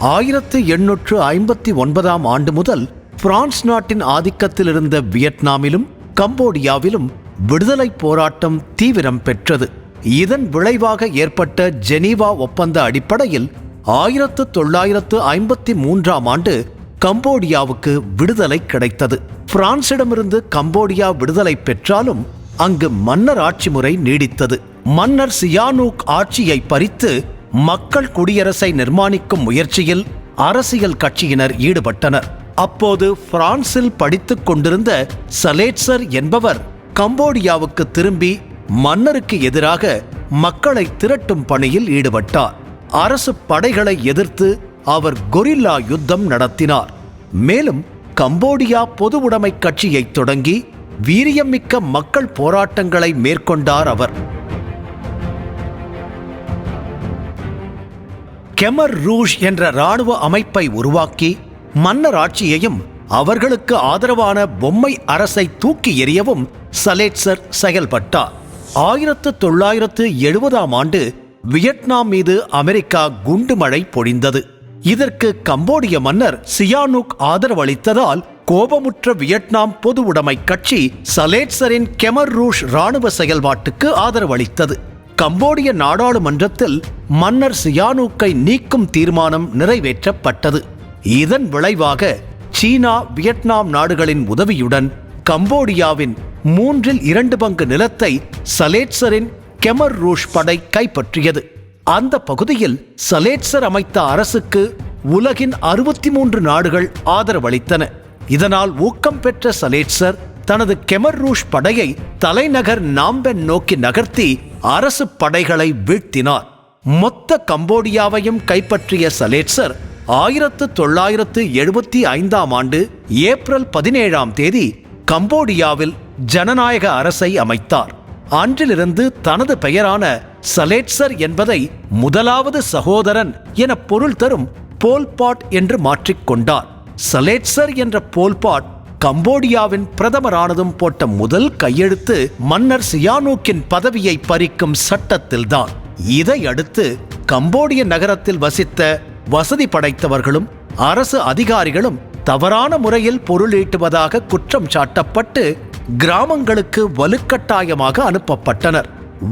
1859 ஆண்டு முதல் பிரான்ஸ் நாட்டின் ஆதிக்கத்தில் இருந்த வியட்நாமிலும் கம்போடியாவிலும் விடுதலை போராட்டம் தீவிரம் பெற்றது. இதன் விளைவாக ஏற்பட்ட ஜெனீவா ஒப்பந்த அடிப்படையில் 1953 ஆண்டு கம்போடியாவுக்கு விடுதலை கிடைத்தது. பிரான்சிடமிருந்து கம்போடியா விடுதலை பெற்றாலும் அங்கு மன்னர் ஆட்சி முறை நீடித்தது. மன்னர் சியானூக் ஆட்சியை பறித்து மக்கள் குடியரசை நிர்மாணிக்கும் முயற்சியில் அரசியல் கட்சியினர் ஈடுபட்டனர். அப்போது பிரான்சில் படித்துக் கொண்டிருந்த சலேட்சர் என்பவர் கம்போடியாவுக்கு திரும்பி மன்னருக்கு எதிராக மக்களை திரட்டும் பணியில் ஈடுபட்டார். அரசு படைகளை எதிர்த்து அவர் கொரில்லா யுத்தம் நடத்தினார். மேலும் கம்போடியா பொது உடைமை கட்சியை தொடங்கி வீரியமிக்க மக்கள் போராட்டங்களை மேற்கொண்டார் அவர். கெமர் ரூஷ் என்ற இராணுவ அமைப்பை உருவாக்கி மன்னர் ஆட்சியையும் அவர்களுக்கு ஆதரவான பொம்மை அரசை தூக்கி எறியவும் சலேட்சர் செயல்பட்டார். 1970 ஆண்டு வியட்நாம் மீது அமெரிக்கா குண்டுமழை பொழிந்தது. இதற்கு கம்போடிய மன்னர் சியானூக் ஆதரவளித்ததால் கோபமுற்ற வியட்நாம் பொது உடைமை கட்சி சலேட்சரின் கெமர் ரூஷ் இராணுவ செயல்பாட்டுக்கு ஆதரவளித்தது. கம்போடிய நாடாளுமன்றத்தில் மன்னர் சியானூக்கை நீக்கும் தீர்மானம் நிறைவேற்றப்பட்டது. இதன் விளைவாக சீனா, வியட்நாம் நாடுகளின் உதவியுடன் கம்போடியாவின் 2/3 பங்கு நிலத்தை சலேட்சரின் கெமர் ரூஷ் படை கைப்பற்றியது. அந்த பகுதியில் சலேட்சர் அமைத்த அரசுக்கு உலகின் 63 நாடுகள் ஆதரவளித்தன. இதனால் ஊக்கம் பெற்ற சலேட்சர் தனது கெமர் ரூஷ் படையை தலைநகர் நாம்பென் நோக்கி நகர்த்தி அரசு படைகளை வீழ்த்தினார். மொத்த கம்போடியாவையும் கைப்பற்றிய சலேட்சர் 1975 ஆண்டு ஏப்ரல் 17 கம்போடியாவில் ஜனநாயக அரசை அமைத்தார். அன்றிலிருந்து தனது பெயரான சலேட்சர் என்பதை முதலாவது சகோதரன் என பொருள் தரும் போல்பாட் என்று மாற்றிக்கொண்டார். சலேட்சர் என்ற போல்பாட் கம்போடியாவின் பிரதமரானதும் போட்ட முதல் கையெழுத்து மன்னர் சியானூக்கின் பதவியை பறிக்கும் சட்டத்தில்தான். இதையடுத்து கம்போடிய நகரத்தில் வசித்த வசதி படைத்தவர்களும் அரசு அதிகாரிகளும் தவறான முறையில் பொருளீட்டுவதாக குற்றம் சாட்டப்பட்டு கிராமங்களுக்கு வலுக்கட்டாயமாக அனுப்பப்பட்டனர்.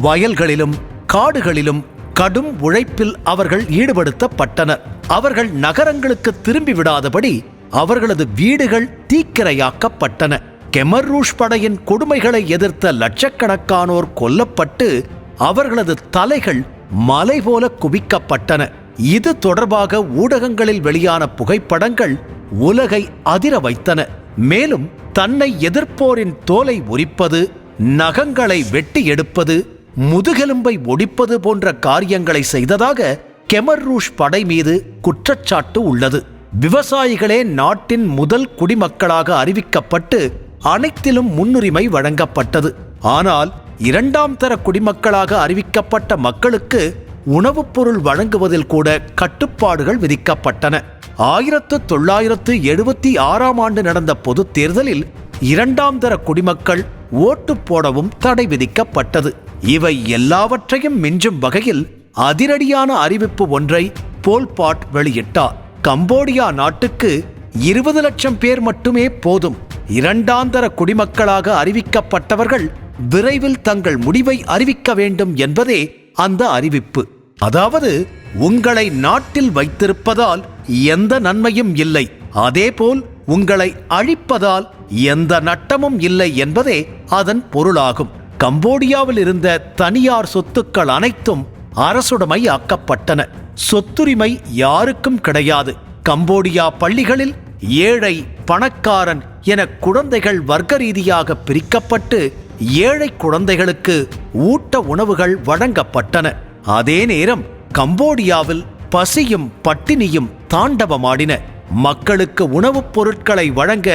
வயல்களிலும் காடுகளிலும் கடும் உழைப்பில் அவர்கள் ஈடுபடுத்தப்பட்டனர். அவர்கள் நகரங்களுக்கு திரும்பி விடாதபடி அவர்களது வீடுகள் தீக்கிரையாக்கப்பட்டன. கெமர் ரூஷ் படையின் கொடுமைகளை எதிர்த்த லட்சக்கணக்கானோர் கொல்லப்பட்டு அவர்களது தலைகள் மலை போல குவிக்கப்பட்டன. இது தொடர்பாக ஊடகங்களில் வெளியான புகைப்படங்கள் உலகை அதிர வைத்தன. மேலும் தன்னை எதிர்ப்போரின் தோலை உரிப்பது, நகங்களை வெட்டி எடுப்பது, முதுகெலும்பை ஒடிப்பது போன்ற காரியங்களை செய்ததாக கெமர் ரூஷ் படை மீது குற்றச்சாட்டு உள்ளது. விவசாயிகளே நாட்டின் முதல் குடிமக்களாக அறிவிக்கப்பட்டு அனைத்திலும் முன்னுரிமை வழங்கப்பட்டது. ஆனால் 2ஆம் தர குடிமக்களாக அறிவிக்கப்பட்ட மக்களுக்கு உணவுப் பொருள் வழங்குவதில் கூட கட்டுப்பாடுகள் விதிக்கப்பட்டன. 1976 ஆண்டு நடந்த பொது தேர்தலில் 2ஆம் தர குடிமக்கள் ஓட்டு போடவும் தடை விதிக்கப்பட்டது. இவை எல்லாவற்றையும் மிஞ்சும் வகையில் அதிரடியான அறிவிப்பு ஒன்றை போல்பாட் வெளியிட்டார். கம்போடியா நாட்டுக்கு 20 லட்சம் பேர் மட்டுமே போதும். 2ஆம் தர குடிமக்களாக அறிவிக்கப்பட்டவர்கள் விரைவில் தங்கள் முடிவை அறிவிக்க வேண்டும் என்பதே அந்த அறிவிப்பு. அதாவது, உங்களை நாட்டில் வைத்திருப்பதால் எந்த நன்மையும் இல்லை, அதேபோல் உங்களை அழிப்பதால் எந்த நட்டமும் இல்லை என்பதே அதன் பொருளாகும். கம்போடியாவில் இருந்த தனியார் சொத்துக்கள் அனைத்தும் அரசுடைமை ஆக்கப்பட்டன. சொத்துரிமை யாருக்கும் கிடையாது. கம்போடியா பள்ளிகளில் ஏழை, பணக்காரன் என குழந்தைகள் வர்க்க ரீதியாக பிரிக்கப்பட்டு ஏழை குழந்தைகளுக்கு ஊட்ட உணவுகள் வழங்கப்பட்டன. அதே நேரம் கம்போடியாவில் பசியும் பட்டினியும் தாண்டவமாடின. மக்களுக்கு உணவுப் பொருட்களை வழங்க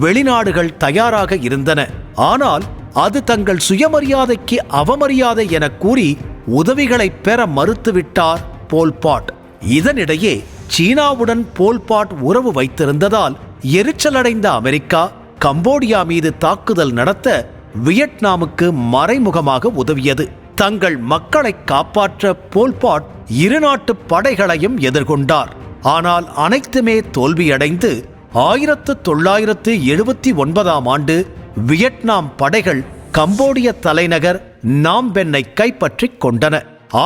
வெளிநாடுகள் தயாராக இருந்தன. ஆனால் அது தங்கள் சுயமரியாதைக்கு அவமரியாதை என கூறி உதவிகளை பெற மறுத்துவிட்டார் போல்பாட். இதனிடையே சீனாவுடன் போல்பாட் உறவு வைத்திருந்ததால் எரிச்சலடைந்த அமெரிக்கா கம்போடியா மீது தாக்குதல் நடத்த வியட்நாமுக்கு மறைமுகமாக உதவியது. தங்கள் மக்களை காப்பாற்ற போல்பாட் 2 நாட்டு படைகளையும் எதிர்கொண்டார். ஆனால் அனைத்துமே தோல்வியடைந்து 1979ஆம் ஆண்டு வியட்நாம் படைகள் கம்போடிய தலைநகர் நாம்பென்னை கைப்பற்றிக் கொண்டன.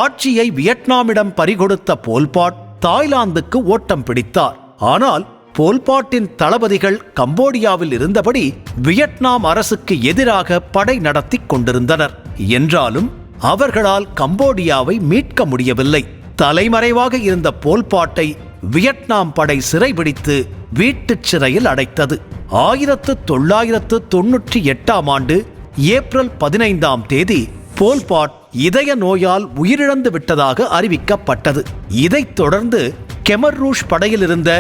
ஆட்சியை வியட்நாமிடம் பறிகொடுத்த போல்பாட் தாய்லாந்துக்கு ஓட்டம் பிடித்தார். ஆனால் போல்பாட்டின் தளபதிகள் கம்போடியாவில் இருந்தபடி வியட்நாம் அரசுக்கு எதிராக படை நடத்தி கொண்டிருந்தனர். என்றாலும் அவர்களால் கம்போடியாவை மீட்க முடியவில்லை. தலைமறைவாக இருந்த போல்பாட்டை வியட்நாம் படை சிறைபிடித்து வீட்டுச் சிறையில் அடைத்தது. 1998ஆம் ஆண்டு ஏப்ரல் 15ஆம் தேதி போல்பாட் இதய நோயால் உயிரிழந்து விட்டதாக அறிவிக்கப்பட்டது. இதைத் தொடர்ந்து கெமர் ரூஷ் படையில் இருந்த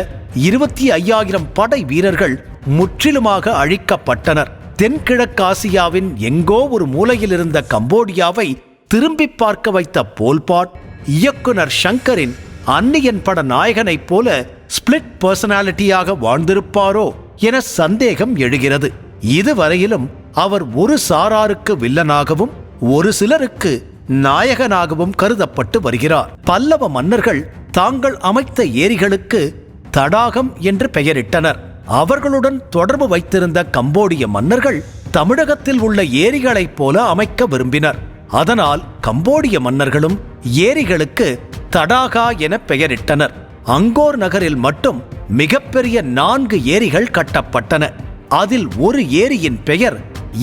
25,000 படை வீரர்கள் முற்றிலுமாக அழிக்கப்பட்டனர். தென்கிழக்காசியாவின் எங்கோ ஒரு மூலையில் இருந்த கம்போடியாவை திரும்பி பார்க்க வைத்த போல்பாட் இயக்குனர் ஷங்கரின் அந்நியன் பட நாயகனைப் போல ஸ்பிளிட் பர்சனாலிட்டியாக வாழ்ந்திருப்பாரோ என சந்தேகம் எழுகிறது. இதுவரையிலும் அவர் ஒரு சாராருக்கு வில்லனாகவும் ஒரு சிலருக்கு நாயகனாகவும் கருதப்பட்டு வருகிறார். பல்லவ மன்னர்கள் தாங்கள் அமைத்த ஏரிகளுக்கு தடாகம் என்று பெயரிட்டனர். அவர்களுடன் தொடர்பு வைத்திருந்த கம்போடிய மன்னர்கள் தமிழகத்தில் உள்ள ஏரிகளைப் போல அமைக்க விரும்பினர். அதனால் கம்போடிய மன்னர்களும் ஏரிகளுக்கு தடாகா என பெயரிட்டனர். அங்கோர் நகரில் மட்டும் மிகப்பெரிய 4 ஏரிகள் கட்டப்பட்டன. அதில் ஒரு ஏரியின் பெயர்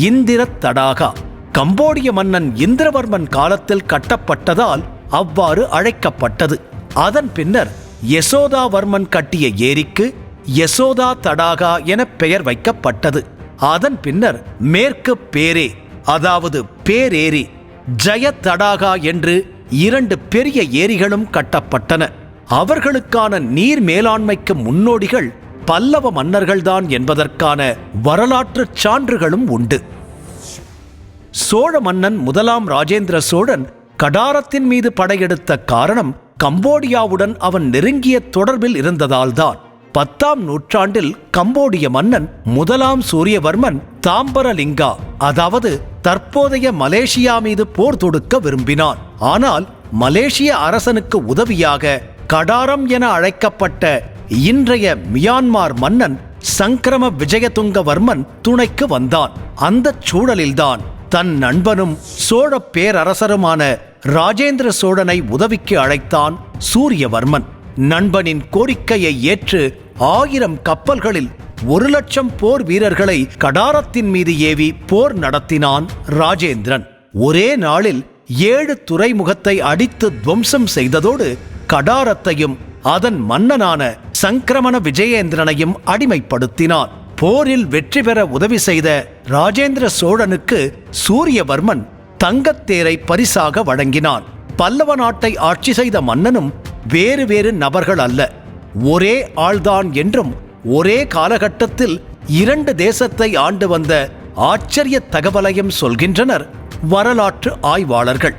இந்திர தடாகா. கம்போடிய மன்னன் இந்திரவர்மன் காலத்தில் கட்டப்பட்டதால் அவ்வாறு அழைக்கப்பட்டது. அதன் பின்னர் யசோதாவர்மன் கட்டிய ஏரிக்கு யசோதா தடாகா என பெயர் வைக்கப்பட்டது. அதன் பின்னர் மேற்கு பேரே, அதாவது பேரேரி, ஜய தடாகா என்று 2 பெரிய ஏரிகளும் கட்டப்பட்டன. அவர்களுக்கான நீர் மேலாண்மைக்கு முன்னோடிகள் பல்லவ மன்னர்கள்தான் என்பதற்கான வரலாற்று சான்றுகளும் உண்டு. சோழ மன்னன் 1ஆம் ராஜேந்திர சோழன் கடாரத்தின் மீது படையெடுத்த காரணம் கம்போடியாவுடன் அவன் நெருங்கிய தொடர்பில் இருந்ததால்தான். 10ஆம் நூற்றாண்டில் கம்போடிய மன்னன் 1ஆம் சூரியவர்மன் தாம்பரலிங்கா, அதாவது தற்போதைய மலேசியா மீது போர் தொடுக்க விரும்பினான். ஆனால் மலேசிய அரசனுக்கு உதவியாக கடாரம் என அழைக்கப்பட்ட இன்றைய மியான்மார் மன்னன் சங்கிரம விஜயதுங்கவர்மன் துணைக்கு வந்தான். அந்த சூழலில்தான் தன் நண்பனும் சோழ பேரரசருமான ராஜேந்திர சோழனை உதவிக்கு அழைத்தான் சூரியவர்மன். நண்பனின் கோரிக்கையை ஏற்று 1000 கப்பல்களில் 1,00,000 போர் வீரர்களை கடாரத்தின் மீது ஏவி போர் நடத்தினான் ராஜேந்திரன். ஒரே நாளில் 7 துறைமுகத்தை அடித்து துவம்சம் செய்ததோடு கடாரத்தையும் அதன் மன்னனான சங்கிரமண விஜயேந்திரனையும் அடிமைப்படுத்தினான். போரில் வெற்றி பெற உதவி செய்த ராஜேந்திர சோழனுக்கு சூரியவர்மன் தங்கத்தேரை பரிசாக வழங்கினான். பல்லவ நாட்டை ஆட்சி செய்த மன்னனும் வேறு வேறு நபர்கள் அல்ல, ஒரே ஆள்தான் என்றும் ஒரே காலகட்டத்தில் 2 தேசத்தை ஆண்டு வந்த ஆச்சரிய தகவலையும் சொல்கின்றனர் வரலாற்று ஆய்வாளர்கள்.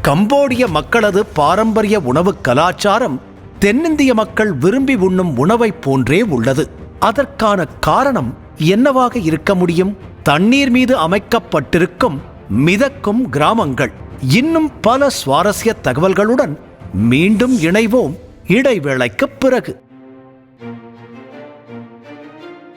கம்போடிய மக்களது பாரம்பரிய உணவு கலாச்சாரம் தென்னிந்திய மக்கள் விரும்பி உண்ணும் உணவை போன்றே உள்ளது. அதற்கான காரணம் என்னவாக இருக்க முடியும்? தண்ணீர் மீது அமைக்கப்பட்டிருக்கும் மிதக்கும் கிராமங்கள். இன்னும் பல சுவாரஸ்ய தகவல்களுடன் மீண்டும் இணைவோம் இடைவேளைக்குப் பிறகு.